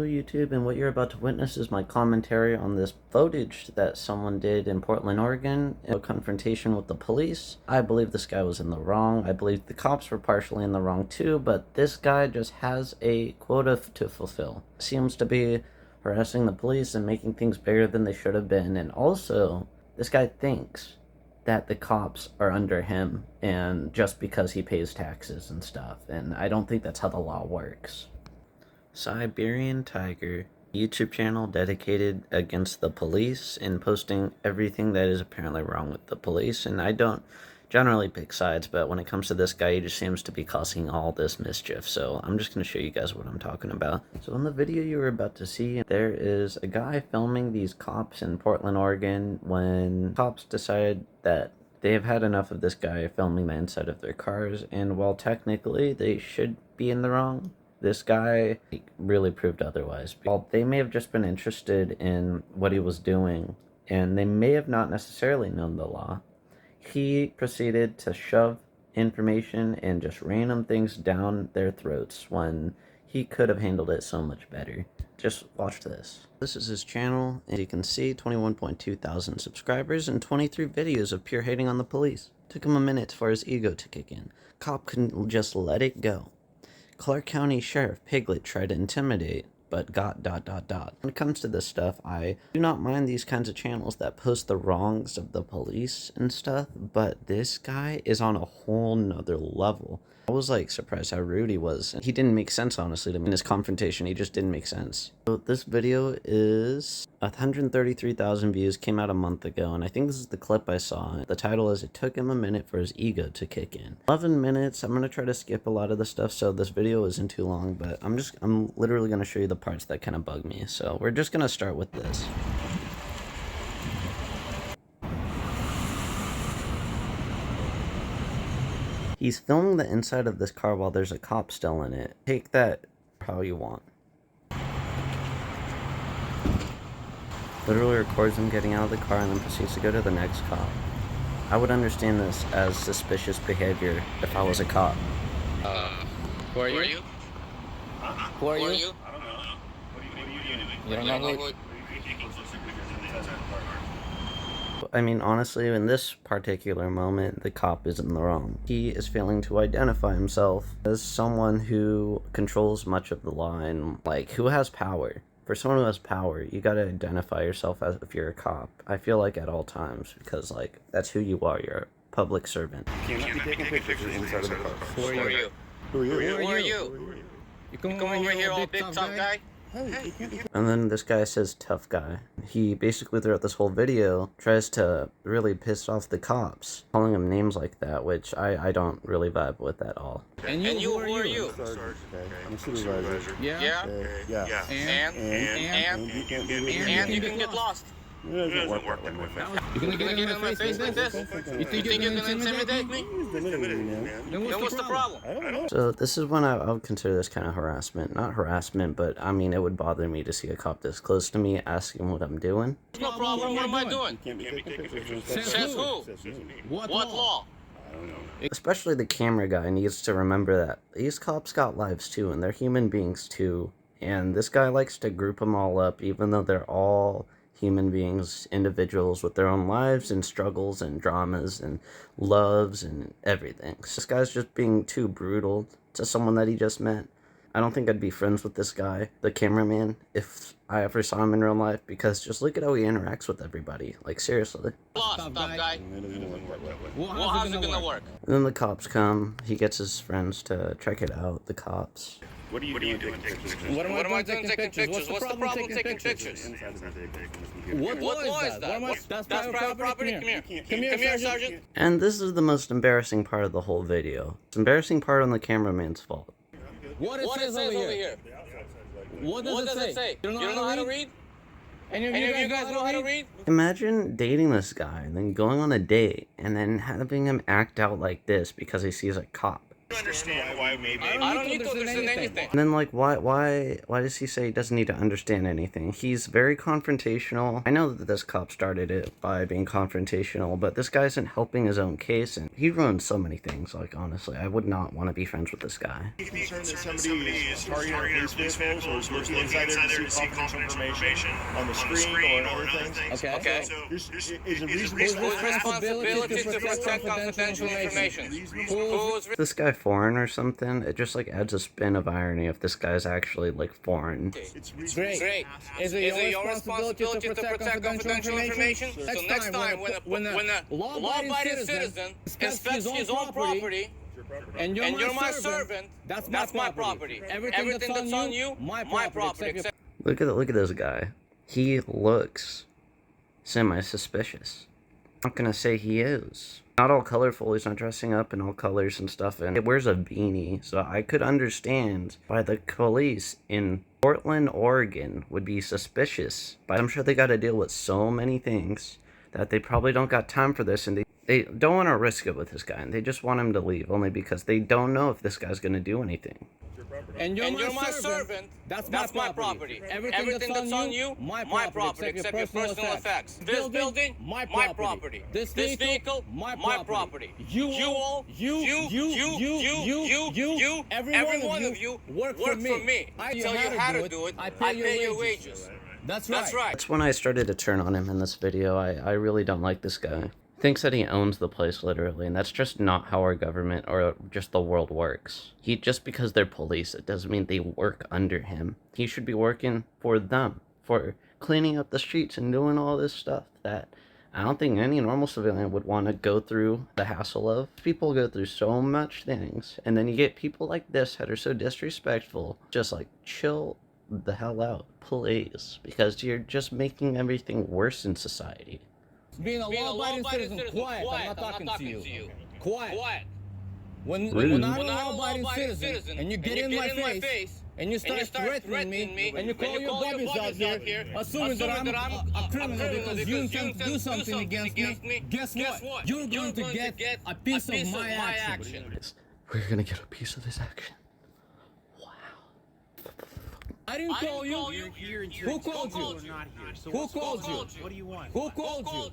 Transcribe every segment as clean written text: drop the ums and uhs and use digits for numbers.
Hello YouTube, and what you're about to witness is my commentary on this footage that someone did in Portland, Oregon, in a confrontation with the police. I believe this guy was in the wrong. I believe the cops were partially in the wrong too, but this guy just has a quota to fulfill. Seems to be harassing the police and making things bigger than they should have been, and also, this guy thinks that the cops are under him, and just because he pays taxes and stuff, and I don't think that's how the law works. Siberian Tiger, YouTube channel dedicated against the police and posting everything that is apparently wrong with the police. And I don't generally pick sides, but when it comes to this guy, he just seems to be causing all this mischief. So I'm just going to show you guys what I'm talking about. So in the video you were about to see, there is a guy filming these cops in Portland, Oregon, when cops decided that they have had enough of this guy filming the inside of their cars, and while technically they should be in the wrong, this guy really proved otherwise. While they may have just been interested in what he was doing, and they may have not necessarily known the law, he proceeded to shove information and just random things down their throats when he could have handled it so much better. Just watch this. This is his channel, and you can see 21.2 thousand subscribers and 23 videos of pure hating on the police. Took him a minute for his ego to kick in. Cop couldn't just let it go. Clark County Sheriff Piglet tried to intimidate, but got ... When it comes to this stuff, I do not mind these kinds of channels that post the wrongs of the police and stuff, but this guy is on a whole nother level. I was like surprised how rude he was. He didn't make sense, honestly, to me. In his confrontation, he just didn't make sense. So this video is 133,000 views, came out a month ago, and I think this is the clip I saw. The title is, "It Took Him a Minute for His Ego to Kick In." 11 minutes. I'm gonna try to skip a lot of the stuff, so this video isn't too long, but I'm literally gonna show you the parts that kind of bug me. So we're just gonna start with this. He's filming the inside of this car while there's a cop still in it. Take that how you want. Literally records him getting out of the car and then proceeds to go to the next cop. I would understand this as suspicious behavior if I was a cop. Who are you? Who are you? I don't know. What are you doing? You don't know who? I mean, honestly, in this particular moment, the cop is in the wrong. He is failing to identify himself as someone who controls much of the law and, like, who has power. For someone who has power, you gotta identify yourself as if you're a cop. I feel like at all times, because, like, that's who you are. You're a public servant. You cannot be taking pictures inside of the car. Who are you? Who are you? Who are you? You come over here, all big tough guy? And then this guy says tough guy. He basically throughout this whole video tries to really piss off the cops, calling them names like that, which I don't really vibe with at all. And you, who are you? I'm a supervisor. Yeah? Yeah. And you can get lost. It doesn't work that way. You're gonna get in my face like this? You think you're gonna intimidate me? Then what's the problem? I don't know. So this is when I would consider this kind of harassment. Not harassment, but I mean, it would bother me to see a cop this close to me asking what I'm doing. No problem, what am I doing? Can't be taking pictures inside. Says who? What law? I don't know. Especially the camera guy needs to remember that these cops got lives too, and they're human beings too. And this guy likes to group them all up, even though they're all human beings, individuals with their own lives and struggles and dramas and loves and everything. So this guy's just being too brutal to someone that he just met. I don't think I'd be friends with this guy, the cameraman, if I ever saw him in real life, because just look at how he interacts with everybody. Like, seriously. Lost, tough guy. It doesn't work that way. Well, how's it gonna work? And then the cops come. He gets his friends to check it out, the cops. What are you doing taking pictures? What am I doing taking pictures? What's the problem taking pictures? What law is that? That's private property. Come here, Sergeant. And this is the most embarrassing part of the whole video. It's embarrassing part on the cameraman's fault. What it says over here? What does it say? You don't know how to read? Any of you guys know how to read? Imagine dating this guy and then going on a date and then having him act out like this because he sees a cop. understand why maybe. I don't need to understand anything. And then, like, why does he say he doesn't need to understand anything? He's very confrontational. I know that this cop started it by being confrontational, but this guy isn't helping his own case, and he ruins so many things. Like, honestly, I would not want to be friends with this guy. Are you concerned that somebody is targeting police vehicles or is looking inside there to see confidential information on the screen or other things? Okay. So, is it Whose reasonable? responsibility to protect confidential information? Who's Is this guy foreign or something? It just, like, adds a spin of irony if this guy's actually, like, foreign. It's reasonable. Great. Is it your responsibility to protect confidential information? So next time, when a law-abiding citizen inspects his own property, and you're my servant, that's my property. Everything that's on you, my property. Look at this guy. He looks semi-suspicious. I'm not gonna say he is. Not all colorful, he's not dressing up in all colors and stuff, and he wears a beanie, so I could understand why the police in Portland, Oregon would be suspicious. But I'm sure they gotta deal with so many things that they probably don't got time for this, and they don't want to risk it with this guy, and they just want him to leave, only because they don't know if this guy's gonna do anything. And you're my servant, that's my property. Everything that's on you, my property, except your personal effects. This building, my property. This vehicle, my property. You, every one of you work for me. I tell you how to do it, I pay your wages. That's right. That's when I started to turn on him in this video. I really don't like this guy. Thinks that he owns the place, literally, and that's just not how our government or just the world works. Just because they're police, it doesn't mean they work under him. He should be working for them, for cleaning up the streets and doing all this stuff that I don't think any normal civilian would want to go through the hassle of. People go through so much things, and then you get people like this that are so disrespectful. Just like, chill the hell out, please, because you're just making everything worse in society. Being a law-abiding citizen, quiet. I'm not talking to you. Quiet. When I'm a law-abiding citizen and you get in my face and you start threatening me and you call your buddies out here, assuming that I'm a criminal because you intend to do something against me, guess what? You're going to get a piece of my action. We're gonna get a piece of his action. I didn't call you. Who called you? Who called you? What do you want? Who called you?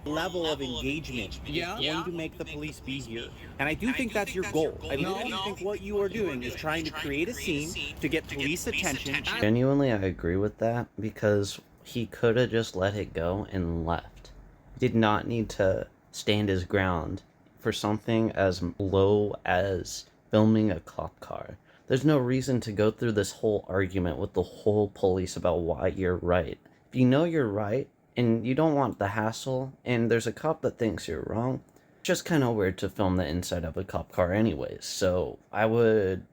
Level of engagement is going to make the police be here. And I do think that's your goal. I literally think what you are doing is trying to create a scene to get police attention. Genuinely, I agree with that, because he could have just let it go and left. He did not need to stand his ground for something as low as filming a cop car. There's no reason to go through this whole argument with the whole police about why you're right. If you know you're right, and you don't want the hassle, and there's a cop that thinks you're wrong, it's just kind of weird to film the inside of a cop car anyways. So I would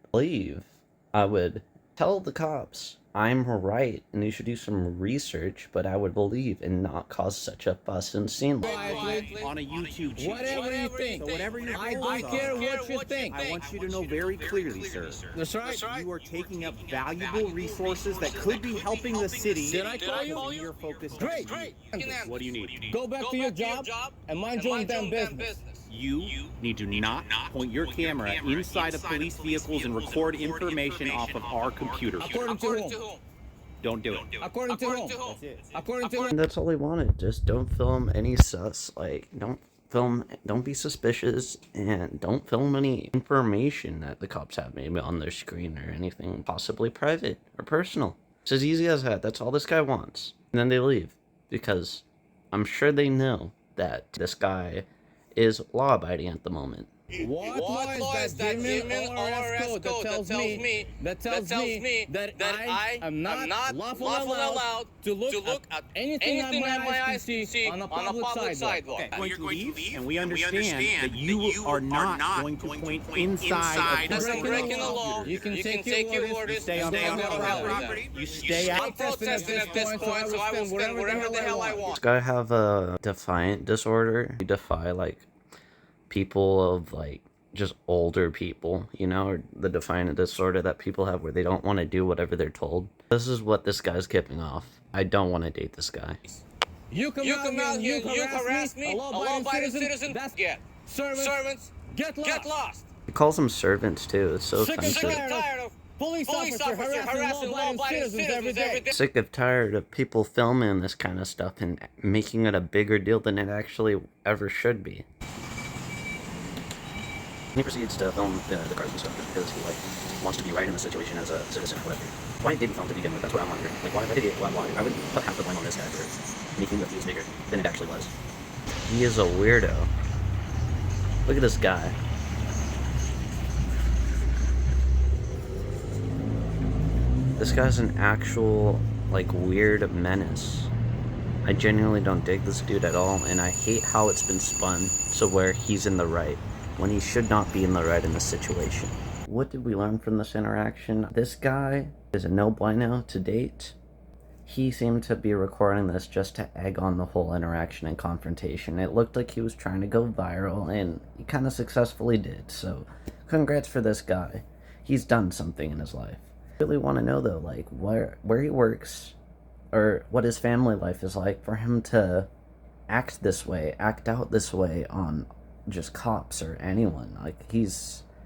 tell the cops, I'm right, and you should do some research, but I would believe and not cause such a fuss and scene. On a YouTube channel. Whatever you think. So whatever your I goals don't care are, what you think. I want you to know very clearly, sir. That's right. You are taking up valuable resources that could be helping the city. Did I call you? You're focused. Great. What do you need? Go back to your job and mind your own damn business. You need to not point your camera inside of police vehicles and record information off of our computers. According to whom? Don't do it. According to whom? That's it. According to whom? And that's all he wanted. Just don't film any sus. Like, don't be suspicious, and don't film any information that the cops have maybe on their screen or anything possibly private or personal. It's as easy as that. That's all this guy wants. And then they leave, because I'm sure they know that this guy is law-abiding at the moment. What law is that Demon ORS code that tells me that I am not lawfully allowed to look at anything that my eyes can see on a public sidewalk? Okay, we're going to leave, and we understand that you are not going to point inside. That's breaking the law. You can take your orders. Stay on property. You stay out. I'm protesting at this point, so I will stand wherever the hell I want. This guy have a defiant disorder. You defy, like, people of, like, just older people, you know, or the defiant disorder that people have where they don't want to do whatever they're told. This is what this guy's giving off. I don't want to date this guy. You come out here, you harass me, a law-abiding citizen, that's get. Servants, get lost. calls them servants too. It's so Sick and offensive. tired of police officer harassing law-abiding citizens every day. Sick of tired of people filming this kind of stuff and making it a bigger deal than it actually ever should be. He proceeds to film the cars and stuff because he wants to be right in the situation as a citizen or whatever. Why did he film to begin with? That's what I'm wondering. Like, why did he? Why? I would put half the blame on this guy for making the fuse bigger than it actually was. He is a weirdo. Look at this guy. This guy's an actual, like, weird menace. I genuinely don't dig this dude at all, and I hate how it's been spun to where he's in the right, when he should not be in the right in this situation. What did we learn from this interaction? This guy is a no bueno to date. He seemed to be recording this just to egg on the whole interaction and confrontation. It looked like he was trying to go viral, and he kind of successfully did, so congrats for this guy. He's done something in his life. I really want to know though, like, where he works, or what his family life is like for him to act this way, act out this way on just cops or anyone. Like,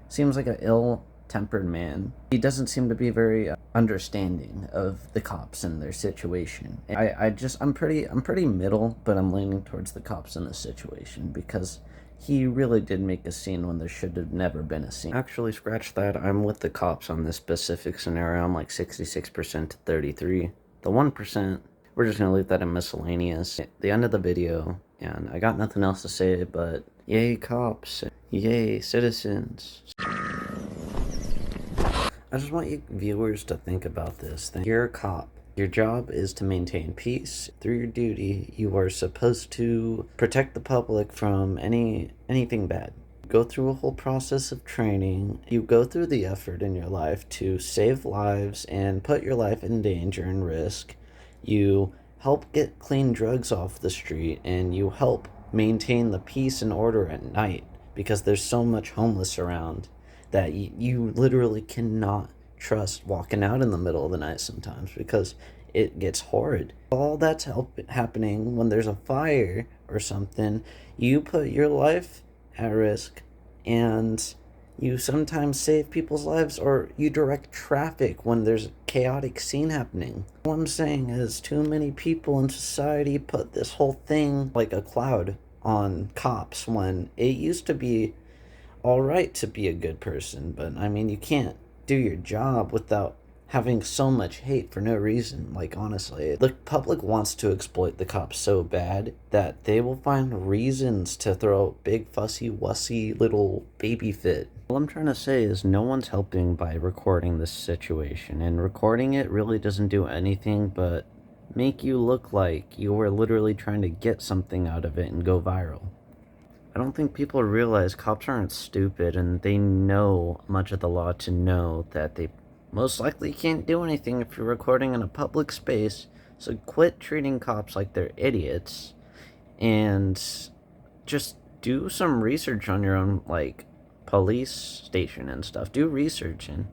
seems like an ill-tempered man. He doesn't seem to be very understanding of the cops and their situation. I'm pretty middle, but I'm leaning towards the cops in this situation because he really did make a scene when there should have never been a scene. Actually, scratch that. I'm with the cops on this specific scenario. I'm like 66% to 33. The 1%, we're just gonna leave that in miscellaneous. The end of the video, and I got nothing else to say, but yay cops, yay citizens. I just want you viewers to think about this. You're a cop. Your job is to maintain peace. Through your duty, you are supposed to protect the public from anything bad. Go through a whole process of training. You go through the effort in your life to save lives and put your life in danger and risk. You help get clean drugs off the street, and you help maintain the peace and order at night because there's so much homeless around that you literally cannot trust walking out in the middle of the night sometimes because it gets horrid. All that's happening when there's a fire or something. You put your life at risk, and you sometimes save people's lives, or you direct traffic when there's a chaotic scene happening. What I'm saying is too many people in society put this whole thing like a cloud on cops when it used to be all right to be a good person. But I mean, you can't do your job without having so much hate for no reason. Like, honestly, the public wants to exploit the cops so bad that they will find reasons to throw a big fussy wussy little baby fit. All I'm trying to say is no one's helping by recording this situation, and recording it really doesn't do anything but make you look like you were literally trying to get something out of it and go viral. I don't think people realize cops aren't stupid, and they know much of the law to know that they most likely can't do anything if you're recording in a public space. So quit treating cops like they're idiots and just do some research on your own, like, police station and stuff. Do research, and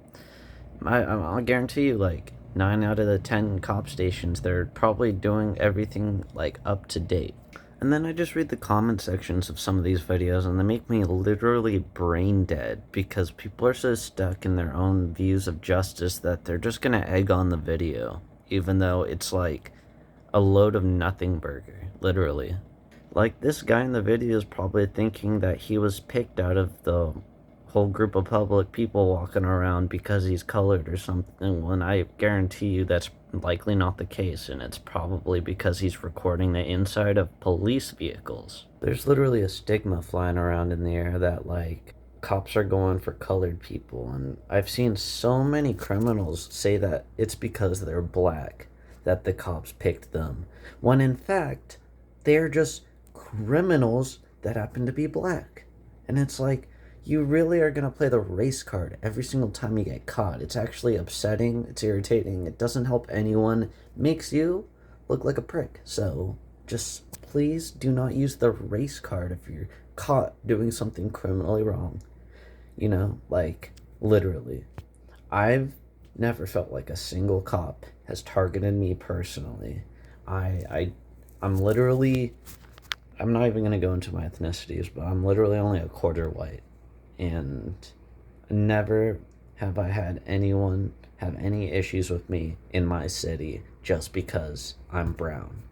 I'll guarantee you, like, 9 out of the 10 cop stations, they're probably doing everything, like, up to date. And then I just read the comment sections of some of these videos, and they make me literally brain dead because people are so stuck in their own views of justice that they're just gonna egg on the video, even though it's like a load of nothing burger, literally. Like, this guy in the video is probably thinking that he was picked out of the whole group of public people walking around because he's colored or something, when I guarantee you that's likely not the case, and it's probably because he's recording the inside of police vehicles. There's literally a stigma flying around in the air that, like, cops are going for colored people, and I've seen so many criminals say that it's because they're black that the cops picked them, when in fact they're just criminals that happen to be black. And it's like, you really are going to play the race card every single time you get caught. It's actually upsetting. It's irritating. It doesn't help anyone. Makes you look like a prick. So just please do not use the race card if you're caught doing something criminally wrong. You know, like, literally. I've never felt like a single cop has targeted me personally. I'm literally, I'm not even going to go into my ethnicities, but I'm literally only a quarter white. And Never have I had anyone have any issues with me in my city just because I'm brown.